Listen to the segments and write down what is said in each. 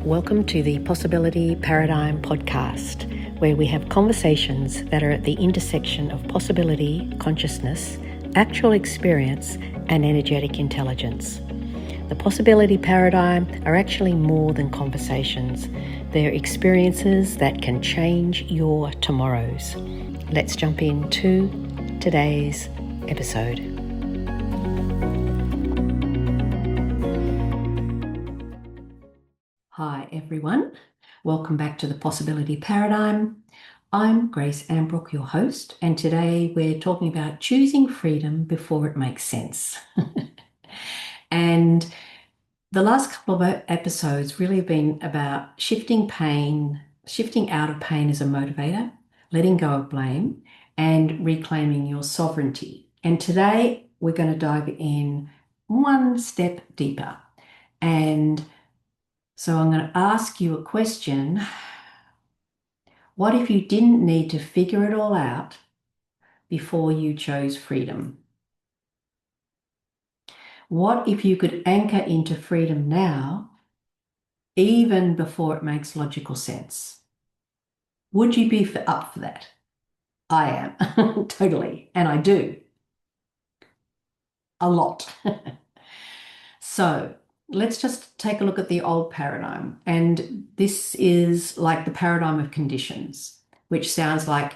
Welcome to the Possibility Paradigm podcast, where we have conversations that are at the intersection of possibility, consciousness, actual experience, and energetic intelligence. The Possibility Paradigm are actually more than conversations. They're experiences that can change your tomorrows. Let's jump into today's episode. Hi everyone, welcome back to the Possibility Paradigm. I'm Grace Ambrook, your host, and today we're talking about choosing freedom before it makes sense. And the last couple of episodes really have been about shifting out of pain as a motivator, letting go of blame, and reclaiming your sovereignty. And today we're going to dive in one step deeper. And so I'm going to ask you a question. What if you didn't need to figure it all out before you chose freedom? What if you could anchor into freedom now, even before it makes logical sense? Would you be up for that? I am, totally, and I do. A lot. So let's just take a look at the old paradigm. And this is like the paradigm of conditions, which sounds like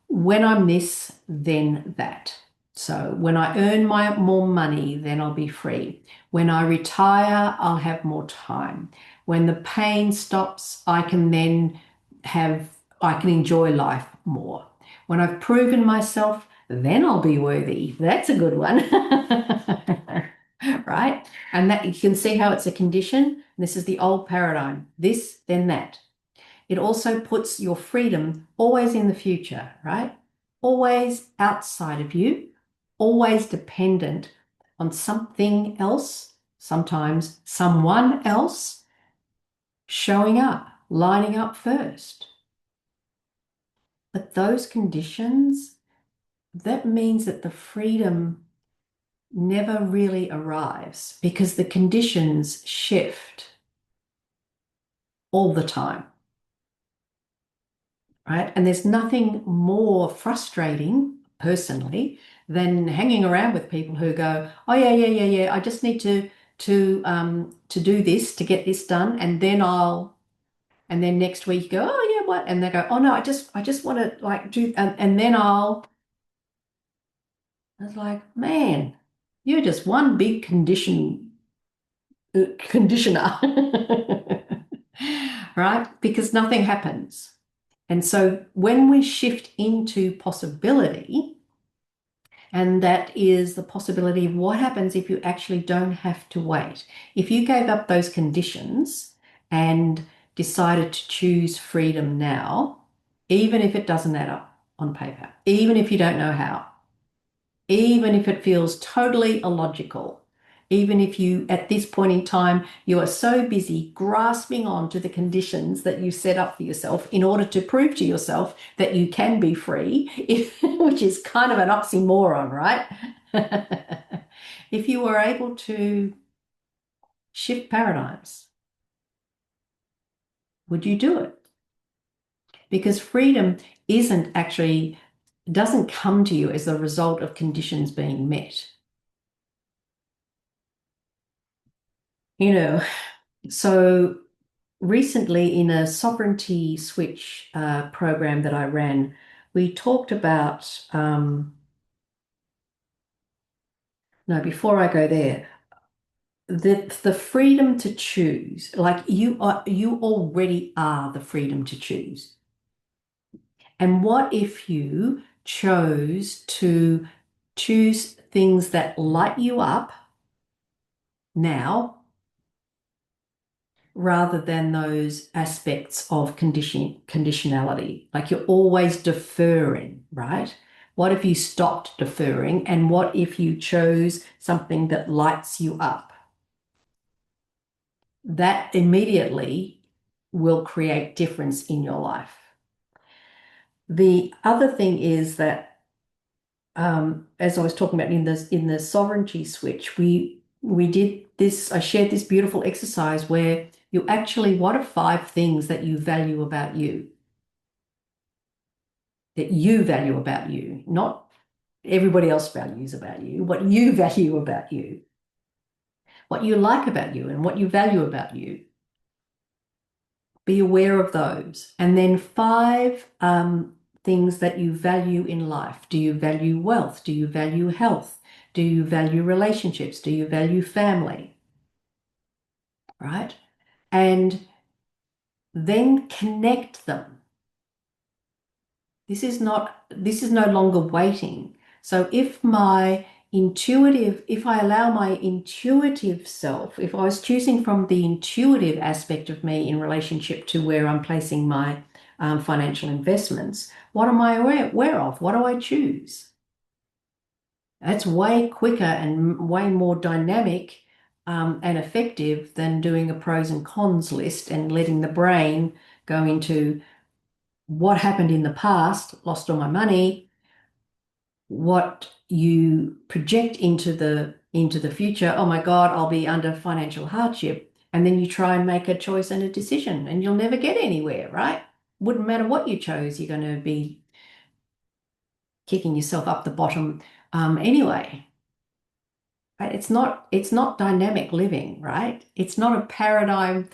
when I'm this, then that. So when I earn more money, then I'll be free. When I retire, I'll have more time. When the pain stops, I can enjoy life more. When I've proven myself, then I'll be worthy. That's a good one. Right? And that you can see how it's a condition. This is the old paradigm. This, then that. It also puts your freedom always in the future, right? Always outside of you, always dependent on something else, sometimes someone else showing up, lining up first. But those conditions, that means that the freedom never really arrives because the conditions shift all the time, right? And there's nothing more frustrating, personally, than hanging around with people who go, oh yeah, I just need to do this to get this done, and then next week you go, oh yeah, what? And they go, oh no, I just want to like do, and then it's like, man, you're just one big conditioner. Right? Because nothing happens. And so when we shift into possibility, and that is the possibility of what happens if you actually don't have to wait. If you gave up those conditions and decided to choose freedom now, even if it doesn't add up on paper, even if you don't know how, even if it feels totally illogical, even if you, at this point in time, you are so busy grasping on to the conditions that you set up for yourself in order to prove to yourself that you can be free, which is kind of an oxymoron, right? If you were able to shift paradigms, would you do it? Because freedom doesn't come to you as a result of conditions being met. So recently in a sovereignty switch program that I ran, we talked about, before I go there, the freedom to choose, like you already are the freedom to choose. And what if you chose to choose things that light you up now, rather than those aspects of conditionality? Like you're always deferring, right? What if you stopped deferring? And what if you chose something that lights you up? That immediately will create difference in your life. The other thing is that, as I was talking about in the sovereignty switch, we we did this, I shared this beautiful exercise where you actually, what are 5 things that you value about you, that you value about you, not everybody else values about you, what you value about you, what you like about you, and what you value about you. Be aware of those. And then 5 things that you value in life. Do you value wealth? Do you value health? Do you value relationships? Do you value family? Right? And then connect them. This is no longer waiting. So if I allow my intuitive self, if I was choosing from the intuitive aspect of me in relationship to where I'm placing my financial investments, what am I aware of? What do I choose? That's way quicker and way more dynamic and effective than doing a pros and cons list and letting the brain go into what happened in the past, lost all my money, what you project into the future, oh my God, I'll be under financial hardship. And then you try and make a choice and a decision and you'll never get anywhere, right? Wouldn't matter what you chose, you're going to be kicking yourself up the bottom anyway. It's not dynamic living, right? It's not a paradigm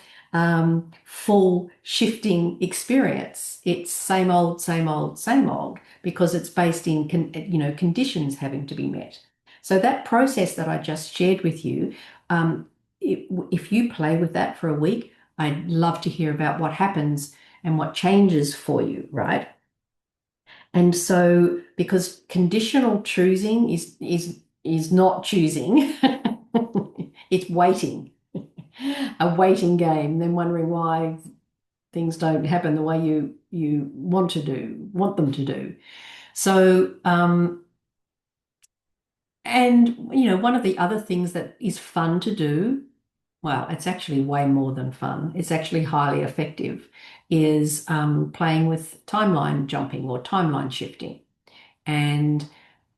full shifting experience. It's same old, same old, same old because it's based in conditions having to be met. So that process that I just shared with you, um, if you play with that for a week, I'd love to hear about what happens and what changes for you, right? And so, because conditional choosing is not choosing, it's waiting, a waiting game, then wondering why things don't happen the way you want them to do. So, and one of the other things that is fun to do, well, it's actually way more than fun. It's actually highly effective, is playing with timeline jumping or timeline shifting. And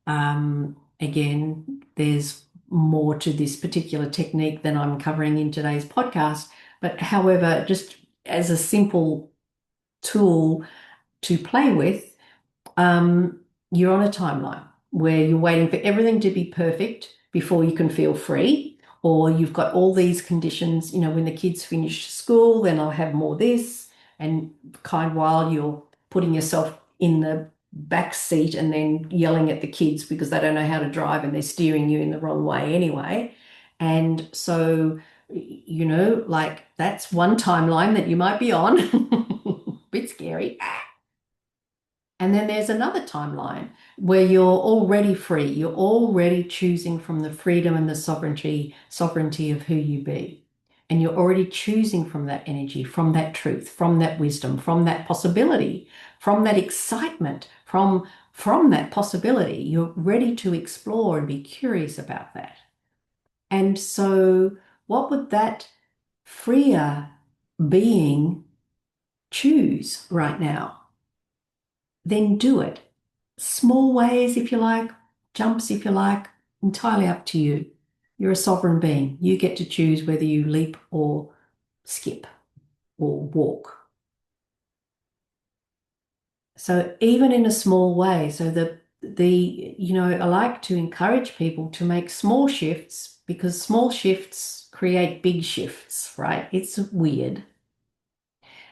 again, there's more to this particular technique than I'm covering in today's podcast. But however, just as a simple tool to play with, you're on a timeline where you're waiting for everything to be perfect before you can feel free, or you've got all these conditions, when the kids finish school, then I'll have more this, and while you're putting yourself in the back seat and then yelling at the kids because they don't know how to drive and they're steering you in the wrong way anyway. And so, like that's one timeline that you might be on. Bit scary. And then there's another timeline where you're already free. You're already choosing from the freedom and the sovereignty of who you be. And you're already choosing from that energy, from that truth, from that wisdom, from that possibility, from that excitement, from that possibility. You're ready to explore and be curious about that. And so what would that freer being choose right now? Then do it. Small ways, if you like, jumps, if you like, entirely up to you. You're a sovereign being. You get to choose whether you leap or skip or walk. So even in a small way, so I like to encourage people to make small shifts because small shifts create big shifts, right? It's weird.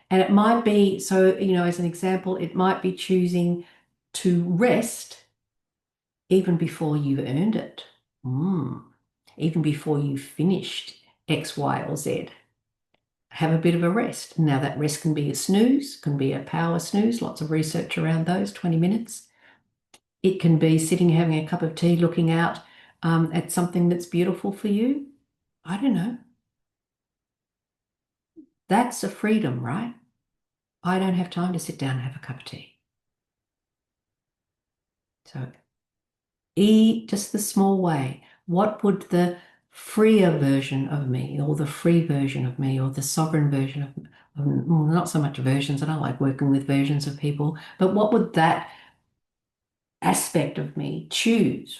And it might be, so, as an example, it might be choosing to rest even before you've earned it. Even before you've finished X, Y, or Z. Have a bit of a rest. Now, that rest can be a snooze, can be a power snooze, lots of research around those, 20 minutes. It can be sitting having a cup of tea, looking out at something that's beautiful for you. I don't know. That's a freedom, right? I don't have time to sit down and have a cup of tea. So just the small way. What would the freer version of me, or the free version of me, or the sovereign version not so much versions, I don't like working with versions of people, but what would that aspect of me choose?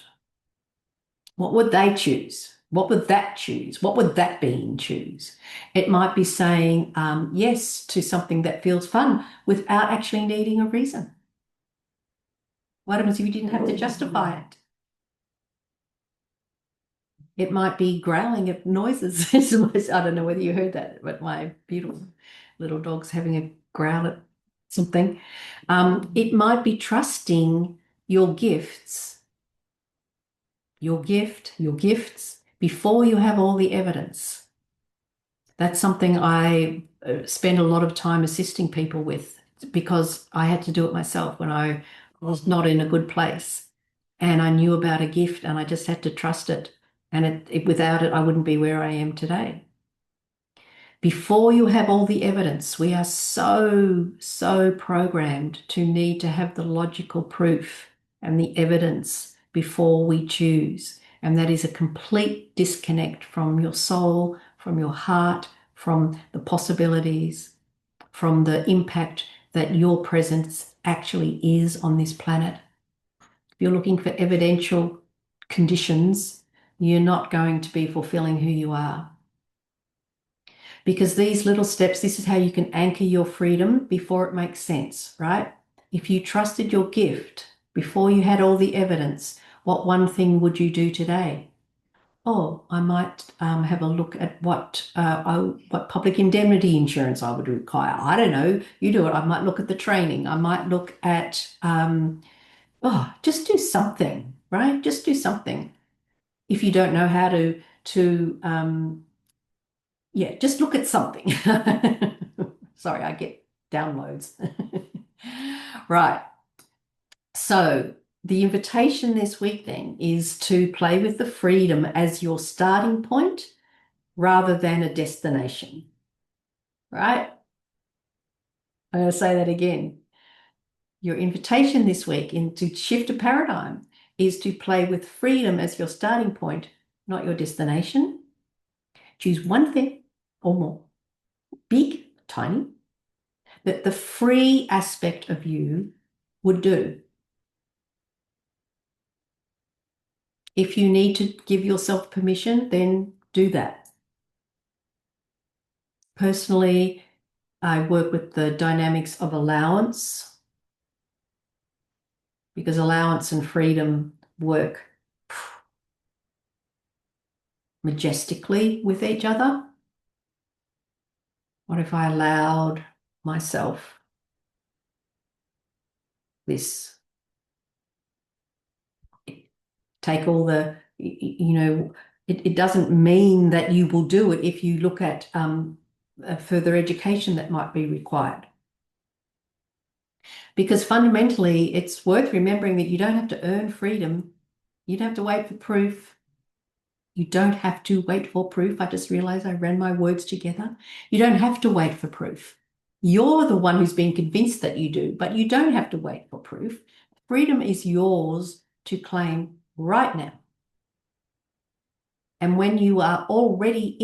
What would they choose? What would that choose? What would that being choose? It might be saying yes to something that feels fun without actually needing a reason. What happens if you didn't have to justify it? It might be growling at noises. I don't know whether you heard that, but my beautiful little dog's having a growl at something. It might be trusting your gifts, your gifts, before you have all the evidence. That's something I spend a lot of time assisting people with because I had to do it myself when I was not in a good place. And I knew about a gift and I just had to trust it. And without it, I wouldn't be where I am today. Before you have all the evidence, we are so programmed to need to have the logical proof and the evidence before we choose. And that is a complete disconnect from your soul, from your heart, from the possibilities, from the impact that your presence actually is on this planet. If you're looking for evidential conditions, you're not going to be fulfilling who you are. Because these little steps, this is how you can anchor your freedom before it makes sense, right? If you trusted your gift before you had all the evidence, what one thing would you do today? Oh, I might have a look at what public indemnity insurance I would require. I don't know. You do it. I might look at the training. I might look at just do something, right? Just do something. If you don't know how just look at something. Sorry, I get downloads. Right. So the invitation this week then is to play with the freedom as your starting point rather than a destination. Right? I'm going to say that again. Your invitation this week to shift a paradigm is to play with freedom as your starting point, not your destination. Choose one thing or more, big, tiny, that the free aspect of you would do. If you need to give yourself permission, then do that. Personally, I work with the dynamics of allowance because allowance and freedom work majestically with each other. What if I allowed myself this? Take all the, it doesn't mean that you will do it if you look at further education that might be required. Because fundamentally, it's worth remembering that you don't have to earn freedom. You don't have to wait for proof. You don't have to wait for proof. I just realized I ran my words together. You don't have to wait for proof. You're the one who's been convinced that you do, but you don't have to wait for proof. Freedom is yours to claim right now. And when you are already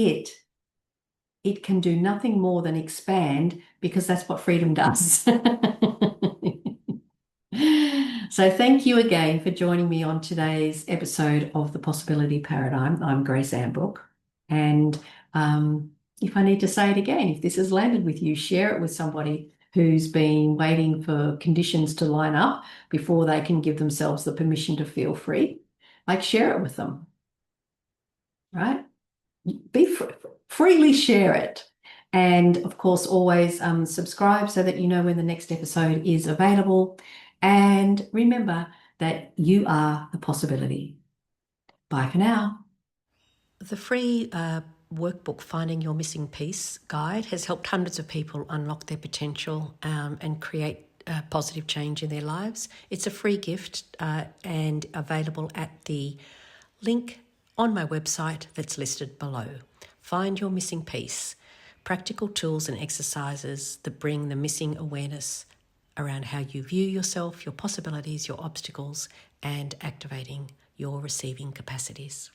it can do nothing more than expand because that's what freedom does. So thank you again for joining me on today's episode of The Possibility Paradigm. I'm Grace Ambrook. And if I need to say it again, if this has landed with you, share it with somebody who's been waiting for conditions to line up before they can give themselves the permission to feel free. Like, share it with them, right? Freely share it. And of course, always subscribe so that you know when the next episode is available. And remember that you are the possibility. Bye for now. The free workbook, Finding Your Missing Piece guide, has helped hundreds of people unlock their potential and create positive change in their lives. It's a free gift and available at the link on my website that's listed below. Find Your Missing Piece, practical tools and exercises that bring the missing awareness around how you view yourself, your possibilities, your obstacles, and activating your receiving capacities.